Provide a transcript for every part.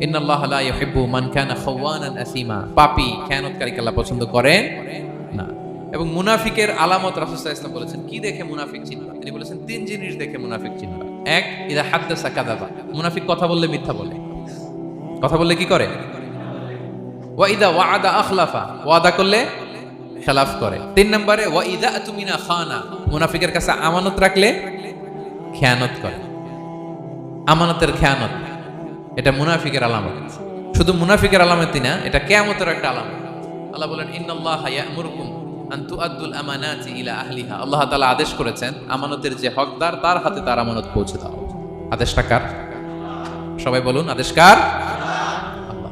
ইন্নাল্লাহা লা ইউহিব্বু মান কানা খাওয়ানান আসীমা, পাপী খেয়ানতকারীকে আল্লাহ পছন্দ করেন না। এবং মুনাফিকের আলামত রাসূল সাল্লাল্লাহু আলাইহি ওয়াসাল্লাম বলেছেন, কি দেখে মুনাফিক চিনবা? তিনি বলেছেন তিন জিনিস দেখে মুনাফিক চিনবা। এক, ইযা হাদ্দাসা কাযাবা, মুনাফিক কথা বললে মিথ্যা বলে। কথা বললে কি করে? ওয়া ইযা ওয়া'আদা আখলাফা, ওয়াদা করলে খেলাফ করে। তিন নম্বরে ওয়া ইযা আতুমিনা খানা, মুনাফিকের কাছে আমানত রাখলে খেয়ানত করে। আমানতের খেয়ানত, এটা মুনাফিকের আলামত। শুধু মুনাফিকের আলামতই না, এটা কিয়ামতের একটা আলামত। আল্লাহ বলেন ইন্নাল্লাহা ইয়া'মুরুকুম আন তুআদ্দুল আমানাতি ইলা আহলিহা, আল্লাহ তাআলা আদেশ করেছেন আমানতের যে হকদার তার হাতে তার আমানত পৌঁছে দাও। আদেশটা কার? সবাই বলুন, আদেশ কার? আল্লাহ।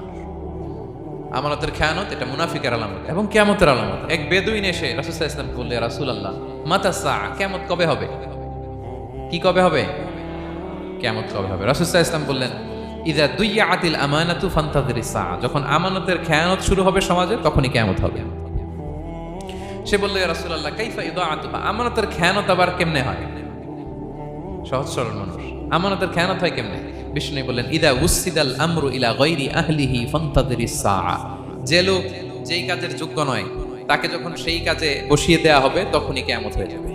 আমানতের খেয়ানত এটা মুনাফিকের আলামত এবং কিয়ামতের আলামত। এক বেদুইন এসে রাসূল সাল্লাল্লাহু আলাইহি ওয়াসাল্লামকে বলল, ইয়া রাসূলুল্লাহ মাতা সাআ, কিয়ামত কবে হবে? কি কবে হবে? কিয়ামত কবে হবে? রাসূল সাল্লাল্লাহু আলাইহি ওয়াসাল্লাম বললেন, ইযা দুইয়াতিল আমানাতু ফান্তাযিরিস সাআ, যখন আমানতের খেয়ানত শুরু হবে সমাজে তখনই কিয়ামত হবে। সে বলল, ইয়া রাসূলুল্লাহ কাইফা ইদাআতুহা, আমানতের খেয়ানত আবার কেমনে হয়? সহজ সরল মানুষ, আমানতের খেয়ানত হয় কেমনে? বিষ্ণু বললেন, ইযা উসিদাল আমরু ইলা গায়রি আহলিহি ফান্তাযিরিস সাআ, যে লোক যেই কাজের যোগ্য নয় তাকে যখন সেই কাজে বসিয়ে দেয়া হবে তখনই কিয়ামত হয়ে যাবে।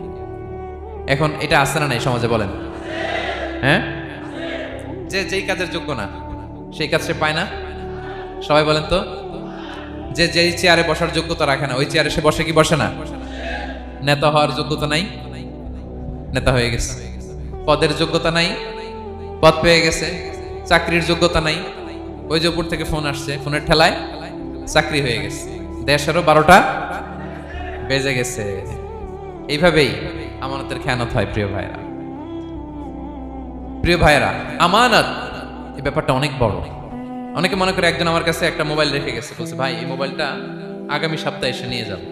এখন এটা আছে না নাই সমাজে? বলেন হ্যাঁ, যে যেই কাজের যোগ্য না সেই কাজ সে পায় না। সবাই বলেন তো, যে যেই চেয়ারে বসার যোগ্যতা রাখে না ওই চেয়ারে সে বসে কি বসে না? নেতা হওয়ার যোগ্যতা নাই, নেতা হয়ে গেছে। পদের যোগ্যতা নাই, পদ পেয়ে গেছে। চাকরির যোগ্যতা নাই, ওই যে উপর থেকে ফোন আসছে, ফোনের ঠেলায় চাকরি হয়ে গেছে। দেশেরও 12টা বেজে গেছে। এইভাবেই আমানতের খেয়ানত হয়। প্রিয় ভাইরা, আমানত এই ব্যাপারটা অনেক বড়। অনেকে মনে করে একজন আমার কাছে একটা মোবাইল রেখে গেছে, বলছে ভাই এই মোবাইলটা আগামী সপ্তাহে এসে নিয়ে যাবো।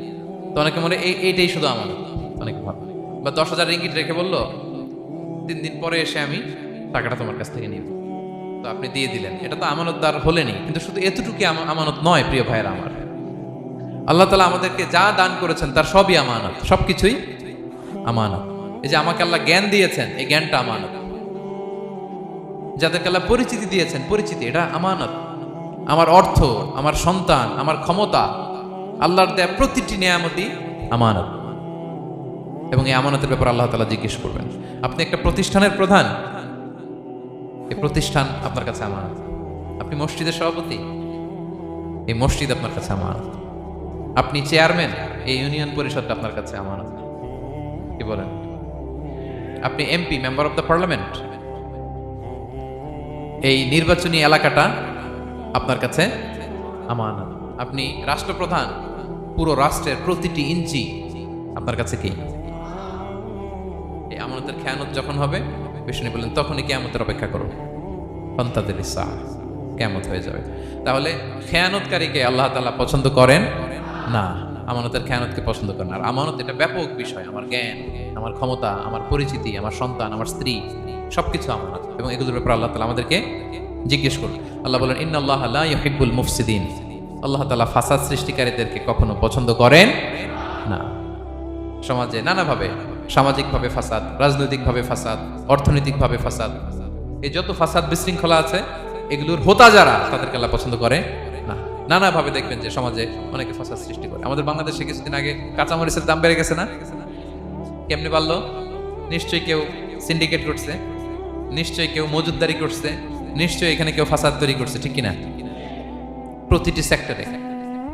তো অনেকে মনে এইটাই শুধু আমানত, অনেক ভালো। বা 10,000 রিঙ্গিট রেখে বললো 3 দিন পরে এসে আমি টাকাটা তোমার কাছ থেকে নিব। তো আপনি দিয়ে দিলেন, এটা তো আমানতদার হলেনি। কিন্তু শুধু এতটুকু আমানত নয় প্রিয় ভাইরা আমার। আল্লাহ তাআলা আমাদেরকে যা দান করেছেন তার সবই আমানত, সবকিছুই আমানত। এই যে আমাকে আল্লাহ জ্ঞান দিয়েছেন, এই জ্ঞানটা আমানত। যাদেরকে আল্লাহ পরিচিতি দিয়েছেন, পরিচিতি এটা আমানত। আমার অর্থ, আমার সন্তান, আমার ক্ষমতা, আল্লাহর দেয়া প্রতিটি নিয়ামতই আমানত। এবং এই আমানতের ব্যাপারে আল্লাহ তাআলা জিজ্ঞেস করবেন। আপনি একটা প্রতিষ্ঠানের প্রধান, এই প্রতিষ্ঠান আপনার কাছে আমানত। আপনি মসজিদের সভাপতি, এই মসজিদ আপনার কাছে আমানত। আপনি চেয়ারম্যান, এই ইউনিয়ন পরিষদটা আপনার কাছে আমানত। কি বলেন? আপনি MP, member of the parliament, এই নির্বাচনী এলাকাটা আপনার কাছে আমানত। আপনি রাষ্ট্রপ্রধান, পুরো রাষ্ট্রের প্রতিটি ইঞ্চি আপনার কাছে কি? এই আমানতের খেয়ানত যখন হবে, বিষ্ণু বলেন তখনই কিয়ামতের অপেক্ষা করো, ফান্তাযিরিস সাআ, কিয়ামত হয়ে যাবে। তাহলে খেয়ানতকারীকে আল্লাহ তাআলা পছন্দ করেন না, আমানতের খেয়ানতকে পছন্দ করেন। আর আমানত এটা ব্যাপক বিষয়। আমার জ্ঞান, আমার ক্ষমতা, আমার পরিচিতি, আমার সন্তান, আমার স্ত্রী, সবকিছু আমানত। এবং এগুলোর ব্যাপারে আল্লাহ তাআলা আমাদেরকে জিজ্ঞেস করুন। আল্লাহ বলেন ইন্নাল্লাহা লা ইউহিব্বুল মুফসিদিন, আল্লাহ তাআলা ফাসাদ সৃষ্টিকারীদেরকে কখনো পছন্দ করেন না। সমাজে নানাভাবে, সামাজিকভাবে ফাসাদ, রাজনৈতিকভাবে ফাসাদ, অর্থনৈতিকভাবে ফাসাদ, এই যত ফাসাদ বিশৃঙ্খলা আছে এগুলোর হোতা যারা, তাদেরকে আল্লাহ পছন্দ করে না। নানাভাবে দেখবেন যে সমাজে অনেকে ফাসাদ সৃষ্টি করে। আমাদের বাংলাদেশে কিছুদিন আগে কাঁচামরিচের দাম বেড়ে গেছে না? কেমনে বাড়লো? নিশ্চয়ই কেউ সিন্ডিকেট করছে, নিশ্চয়ই কেউ মজুদদারি করছে, নিশ্চয়ই এখানে কেউ ফাসাদ তৈরি করছে, ঠিক কিনা? প্রতিটি সেক্টরে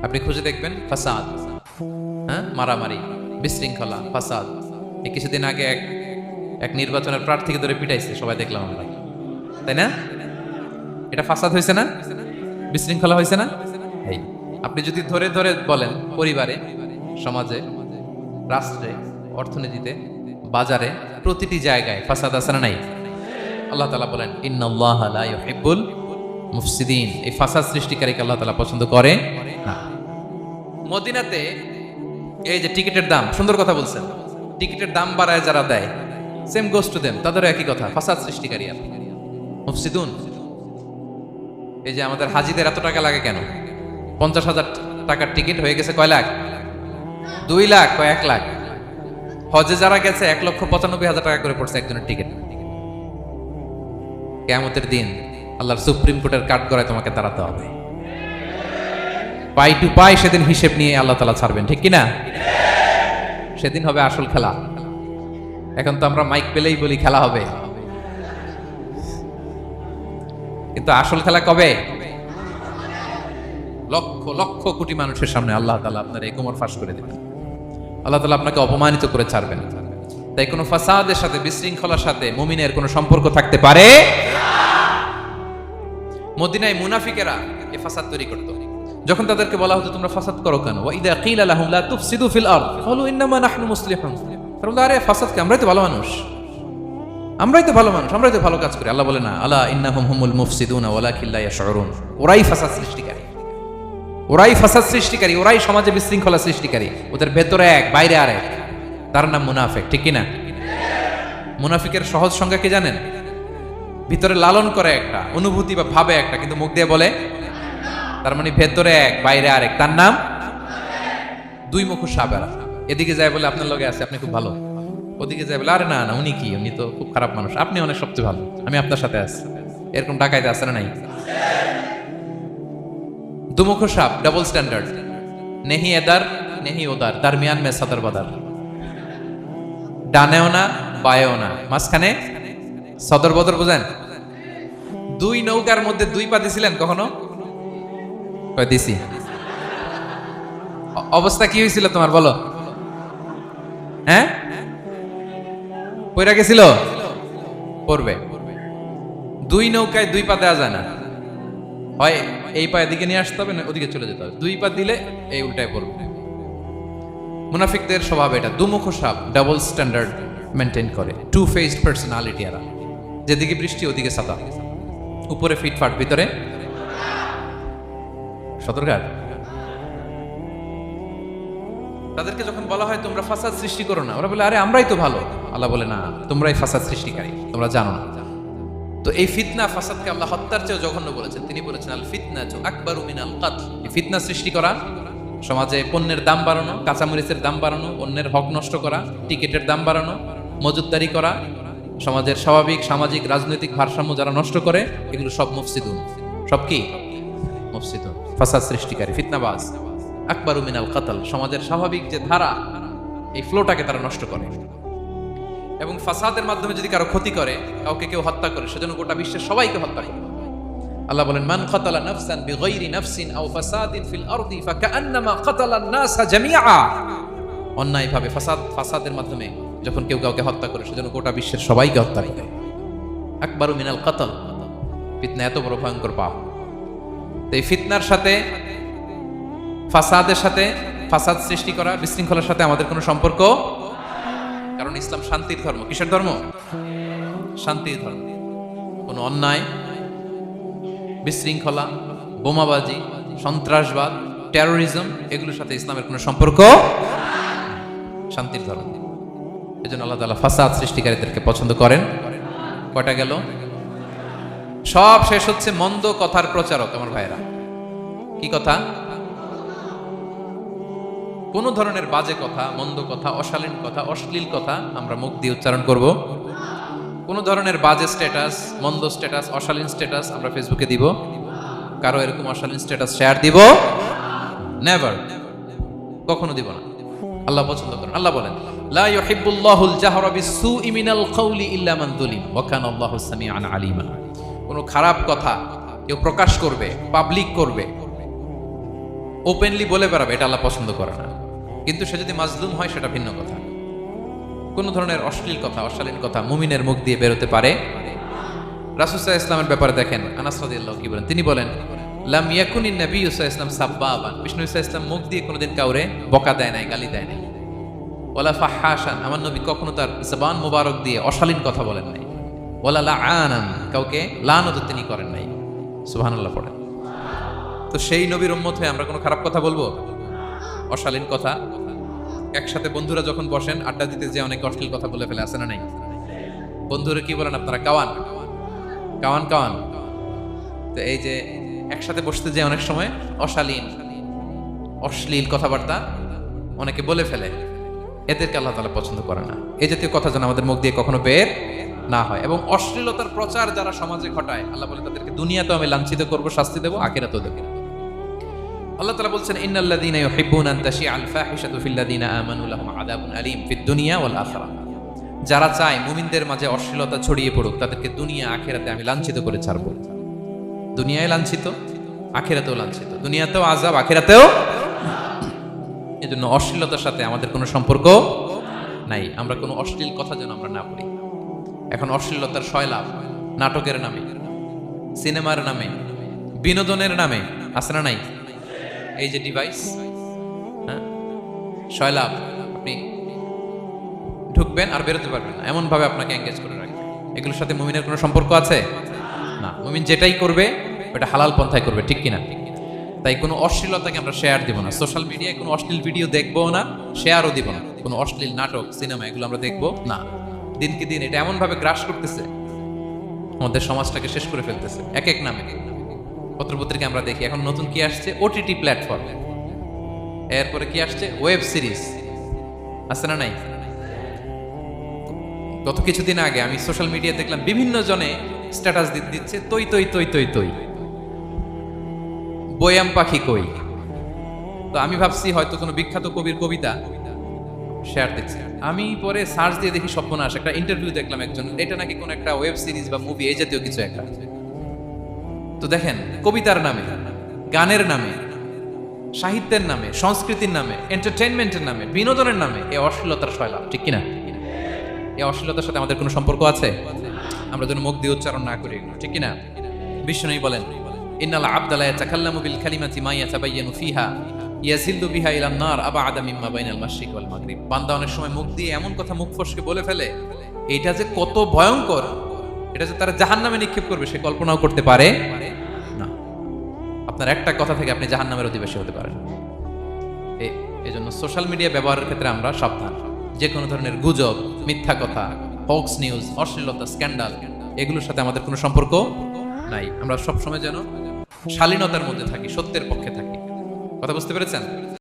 আপনি খুঁজে দেখবেন ফাসাদ, হ্যাঁ, মারামারি, বিশৃঙ্খলা, ফাসাদ। এই কিছুদিন আগে এক নির্বাচনের প্রার্থীকে ধরে পিটাইছে, সবাই দেখলাম আমরা, তাই না? এটা ফাসাদ হয়েছে না? বিশৃঙ্খলা হয়েছে না? এই আপনি যদি ধরে ধরে বলেন, পরিবারে, সমাজে, রাষ্ট্রে, অর্থনীতিতে, বাজারে, প্রতিটি জায়গায় ফাসাদ আছে না নাই? আল্লাহ তাআলা বলেন ইন্নাল্লাহা লা ইউহিব্বুল মুফসিদিন, এই ফাসাদ সৃষ্টিকারীকে আল্লাহ তাআলা পছন্দ করে না। মদিনাতে এই যে টিকিটের দাম, সুন্দর কথা বলছেন, টিকিটের দাম বাড়ায় যারা দেয়, সেম গোস টু দেম, তাদেরও একই কথা, ফাসাদ সৃষ্টিকারী আর মুফসিদুন। এই যে আমাদের হাজিদের এত টাকা লাগে কেন? 50,000 টাকার টিকিট হয়ে গেছে কয় লাখ? 2 লাখ, কয় 1 লাখ। হজে যারা গেছে 1,95,000 টাকা করে পড়ছে একজনের টিকিট। কিয়ামতের দিন আল্লাহর সুপ্রিম কোর্টের কাঠগড়ায় তোমাকে দাঁড়াতে হবে। পাই টু পাই সেদিন হিসেব নিয়ে আল্লাহ তাআলা ছাড়বেন, ঠিক কিনা? সেদিন হবে আসল খেলা। এখন তো আমরা মাইক পেলেই বলি খেলা হবে, কিন্তু আসল খেলা কবে? লক্ষ লক্ষ কোটি মানুষের সামনে আল্লাহ তাআলা আপনার এই কোমর ফাঁস করে দেবেন। আল্লাহ তাআলা আপনাকে অপমানিত করে ছাড়বেন। তাই কোনো ফাসাদের সাথে, বিশৃঙ্খলার সাথে মুমিনের কোনো সম্পর্ক থাকতে পারে? মদিনায় মুনাফিকেরা এই ফাসাদ তৈরি করত। যখন তাদেরকে বলা হতো তোমরা ফাসাদ করো কেন, ওয়া ইযা কিলা লাহুম লা তুফসিদু ফিল আরদ ক্বালু ইন্নামা নাহনু মুসলিহুন, তারা বলতো আরে ফাসাদ কি, আমরাই তো ভালো মানুষ, আমরাই তো ভালো মানুষ, আমরাই তো ভালো কাজ করি। আল্লাহ বলে না, আলা ইন্নাহুম হুমুল মুফসিদুনা ওয়ালাকিন লা ইয়াশউরুন, ওরাই ফাসাদ সৃষ্টিকারী, ওরাই ফাসাদ সৃষ্টিকারী, ওরাই সমাজে বিশৃঙ্খলা সৃষ্টিকারী। ওদের ভেতরে এক বাইরে আরেক, তার নাম মুনাফিক, ঠিক কিনা? মুনাফিকের সহজ সংজ্ঞা কি জানেন? ভিতরে লালন করে একটা অনুভূতি বা ভাবে একটা, কিন্তু মুখ দিয়ে বলে, তার মানে ভেতরে এক বাইরে আরেক, তার নাম দুই মুখ সাবেরা। এদিকে যায় বলে আপনার লগে আছে, আপনি খুব ভালো, ওদিকে যায় বলে আরে না না উনি কি, উনি তো খুব খারাপ মানুষ, আপনি অনেক সবচেয়ে ভালো, আমি আপনার সাথে আছি। এরকম ডাকাইতে আছে না নাই? দুমুখ সাপ, ডাবল স্ট্যান্ডার্ড, নেহি এদার নেহি ওদার, দারমিয়ান মে সদর বাদার, ডানেও না বায়েও না, মাঝখানে সদর বদর, বুঝেন? দুই নৌকার মধ্যে দুই পা দিছিলেন কখনো? দিছি। অবস্থা কি হয়েছিল তোমার বলো? হ্যাঁ, পয়রা গেছিল? পড়বে। দুই নৌকায় দুই পা দেওয়া যায় না, হয় এই পা এদিকে নিয়ে আসতে হবে না ওদিকে চলে যেতে হবে, দুই পা দিলে এই উল্টায় পড়বে। মুনাফিকদের স্বভাব এটা, দুমুখ সাপ, ডাবল স্ট্যান্ডার্ড মেনটেন করে, টু ফেসড পার্সোনালিটি এরা। যেদিকে বৃষ্টি ওদিকে ছাতা, উপরে ফিটফাট, ভিতরে সতর্কার। তাদেরকে যখন বলা হয় তোমরা ফাসাদ সৃষ্টি করো না, ওরা বলে আরে আমরাই তো ভালো। আল্লাহ বলে না, তোমরাই ফাসাদ সৃষ্টিকারী, তোমরা জানো না। তো এই ফিতনা ফাসাদকে আল্লাহ হত্যার চেয়েও জঘন্য বলেছেন। তিনি বলেছেন আল ফিতনাতু আকবারু মিনাল কতল, এই ফিতনা সৃষ্টি করা, সমাজে পণ্যের দাম বাড়ানো, কাঁচামরিচের দাম বাড়ানো, অন্যের হক নষ্ট করা, টিকিটের দাম বাড়ানো, মজুতদারি করা, সমাজের স্বাভাবিক সামাজিক রাজনৈতিক ভারসাম্য যারা নষ্ট করে, এগুলো সব মুফসিদুন। সব কি? মুফসিদুন, ফাসাদ সৃষ্টিকারী, ফিতনাবাজ। আকবারু মিনাল কতল, সমাজের স্বাভাবিক যে ধারা, এই ফ্লোটাকে তারা নষ্ট করে। এবং ফাসাদের মাধ্যমে যদি কারো ক্ষতি করে, কাউকে কেউ হত্যা করে, সেজন্য গোটা বিশ্বের সবাইকে হত্যা করে। আল্লাহ বলেন মান কাতালা নাফসান বিগাইরি নাফসিন আও ফাসাদিন ফিল আরদি ফাকান্নামা কাতালান নাসা জামিআ। অন্যায়ভাবে ফাসাদের মাধ্যমে যখন কেউ কাউকে হত্যা করে, সেজন্য গোটা বিশ্বের সবাইকে হত্যা করে। আকবারু মিনাল কতল, ফিতনা এত বড় ভয়ঙ্কর পাপ। তো এই ফিতনার সাথে, ফাসাদের সাথে, ফাসাদ সৃষ্টি করা, বিশৃঙ্খলার সাথে আমাদের কোনো সম্পর্ক, কারণ ইসলাম শান্তির ধর্ম। কিসের ধর্ম? শান্তির ধর্ম। কোনো অন্যায়, বিশৃঙ্খলা, বোমাবাজি, সন্ত্রাসবাদ, টেরোরিজম, এগুলোর সাথে ইসলামের কোনো সম্পর্ক, শান্তির ধর্ম। এই জন্য আল্লাহ তাআলা ফাসাদ সৃষ্টিকারীদেরকে পছন্দ করেন। কয়টা গেল? সব শেষ হচ্ছে মন্দ কথার প্রচারক। আমার ভাইরা, কি কথা? কোন ধরনের বাজে কথা, মন্দ কথা, অশালীন কথা, অশ্লীল কথা আমরা মুখ দিয়ে উচ্চারণ করব। কোন ধরনের বাজে স্ট্যাটাস, মন্দ স্ট্যাটাস, অশালীন স্ট্যাটাস আমরা ফেসবুকে দিব? কারো এরকম অশালীন স্ট্যাটাস শেয়ার দিব? নেভার, কখনো দিব না। আল্লাহ পছন্দ করেন। আল্লাহ বলেন লা ইউহিব্বুল্লাহুল জাহরা বিসসুই মিনাল কওলি ইল্লা মান যুলিম ওয়া কানা আল্লাহু সামিআন আলিমা। কোন খারাপ কথা কেউ প্রকাশ করবে, পাবলিক করবে, ওপেনলি বলে বেড়াবে, এটা আল্লাহ পছন্দ করে না। কিন্তু সে যদি মাজলুম হয় সেটা ভিন্ন কথা। কোন ধরনের অশ্লীল কথা, অশালীন কথা মুমিনের মুখ দিয়ে বেরোতে পারে? রাসূল সাল্লাল্লাহু আলাইহি ওয়াসাল্লামের ব্যাপারে দেখেন, আনাস রাদিয়াল্লাহু কি বলেন? তিনি বলেন লাম ইয়াকুনিন নাবিয়্যু সাল্লাল্লাহু আলাইহি ওয়াসাল্লাম সাব্বাবান, বিষ্ণু সাল্লাল্লাহু আলাইহি ওয়াসাল্লাম মুখ দিয়ে কোনোদিন কাউরে বকা দেয় নাই, গালি দেয় নাই। ওয়ালা ফাহাশান, আমার নবী কখনো তার জবান মোবারক দিয়ে অশালীন কথা বলেন নাই। ওয়ালা লাআনান, কাউকে লানত তিনি করেন নাই। সুবহানাল্লাহ পড়েন। তো সেই নবীর উম্মত হয়ে আমরা কোনো খারাপ কথা বলবো, অশালীন কথা? একসাথে বন্ধুরা যখন বসেন আড্ডা দিতে, যে অনেক অশ্লীল কথা বলে ফেলে, আছে না নাই? বন্ধুরা কি বলেন আপনারা? Cowan Cowan Cowan. তো এই যে একসাথে বসতে যে অনেক সময় অশালীন অশ্লীল কথাবার্তা অনেকে বলে ফেলে, এদেরকে আল্লাহ তাআলা পছন্দ করে না। এই জাতীয় কথা যেন আমাদের মুখ দিয়ে কখনো বের না হয়। এবং অশ্লীলতার প্রচার যারা সমাজে ঘটায়, আল্লাহ বলে তাদেরকে দুনিয়াতেও আমি লাঞ্ছিত করব, শাস্তি দেবো, আখিরাতেও দেবো। আল্লাহ তাআলা বলছেন ইন্নাল্লাযীনা ইউহিব্বুনা আন তাশিআল ফাহিশাতু ফিল্লাযীনা আমানু লাহুম আযাবুন আলীম ফিদ দুনিয়া ওয়াল আখিরাহ। যারা চায় মুমিনদের মাঝে অশ্লীলতা ছড়িয়ে পড়ুক, তাদেরকে দুনিয়া আখিরাতে আমি লাঞ্ছিত করে ছাড়ব। দুনিয়ায় লাঞ্ছিত, আখিরাতেও লাঞ্ছিত, দুনিয়াতেও আযাব, আখিরাতেও। এজন্য অশ্লীলতার সাথে আমাদের কোনো সম্পর্ক নাই। আমরা কোনো অশ্লীল কথা যেন আমরা না বলি। এখন অশ্লীলতার সয়লাভ, নাটকের নামে, সিনেমার নামে, বিনোদনের নামে আছে না নাই? এই যে ডিভাইস, হ্যাঁ, সয়লাভ, আপনি ঢুকবেন আর বেরোতে পারবেন না, এমন ভাবে আপনাকে এঙ্গেজ করে রাখবে। এগুলোর সাথে মুমিনের কোনো সম্পর্ক আছে না। মুমিন যেটাই করবে ওটা হালাল পন্থায় করবে, ঠিক কিনা? তাই কোনো অশ্লীলতাকে আমরা শেয়ার দিব না। সোশ্যাল মিডিয়ায় কোনো অশ্লীল ভিডিও দেখবো না, শেয়ারও দিব না। কোনো অশ্লীল নাটক, সিনেমা এগুলো আমরা দেখবো না। দিনকে দিন এটা এমন ভাবে গ্রাস করতেছে, আমাদের সমাজটাকে শেষ করে ফেলতেছে এক এক নামে। পত্রপত্রিকা আমরা দেখি এখন নতুন কি আসছে, ওটিটি প্ল্যাটফর্ম। এরপরে কি আসছে, ওয়েব সিরিজ। আছে না নাই? গত কিছুদিন আগে আমি সোশ্যাল মিডিয়া দেখলাম বিভিন্ন জনে স্ট্যাটাস দিচ্ছে, তৈ তৈ তৈ তৈ তৈ, বয়াম পাখি কই। তো আমি ভাবছি হয়তো কোনো বিখ্যাত কবির কবিতা শেয়ার দিচ্ছে। আমি পরে সার্চ দিয়ে দেখি সর্বনাশ, একটা ইন্টারভিউ দেখলাম একজন, এটা নাকি কোন একটা ওয়েব সিরিজ বা মুভি এই জাতীয় কিছু একটা। তো দেখেন, কবিতার নামে, গানের নামে, সাহিত্যের নামে, সংস্কৃতির নামে, এন্টারটেইনমেন্টের নামে, বিনোদনের নামে এই অশ্লীলতার সয়লাভ, ঠিক কিনা? এই অশ্লীলতার সাথে আমাদের কোনো সম্পর্ক আছে? আমরা যেন মুখ দিয়ে উচ্চারণ না করি, ঠিক কিনা? বিষ্ণু বলেন ইন্নাল আবদা লা ইয়াতাকাল্লামু বিল কালিমাতি মা ইয়াতাবায়ানু ফিহা ইয়াজিল্লু বিহা ইলান নার আবাদা মিম্মা বাইনাল মাশরিক ওয়াল মাগরিব। বান্দা অনেক সময় মুখ দিয়ে এমন কথা মুখ ফসকে বলে ফেলে, এটা যে কত ভয়ঙ্কর, এটা যে তারা জাহান্নামে নিক্ষেপ করবে সে কল্পনাও করতে পারে না। আপনার একটা কথা থেকে আপনি জাহান্নামের অধিবাসী হতে পারেন। এই জন্য সোশ্যাল মিডিয়া ব্যবহারের ক্ষেত্রে আমরা সাবধান। যে কোনো ধরনের গুজব, মিথ্যা কথা, হক্স নিউজ, অশ্লীলতা, স্ক্যান্ডাল এগুলোর সাথে আমাদের কোনো সম্পর্ক নাই। আমরা সবসময় যেন শালীনতার মধ্যে থাকি, সত্যের পক্ষে থাকি। কথা বুঝতে পেরেছেন?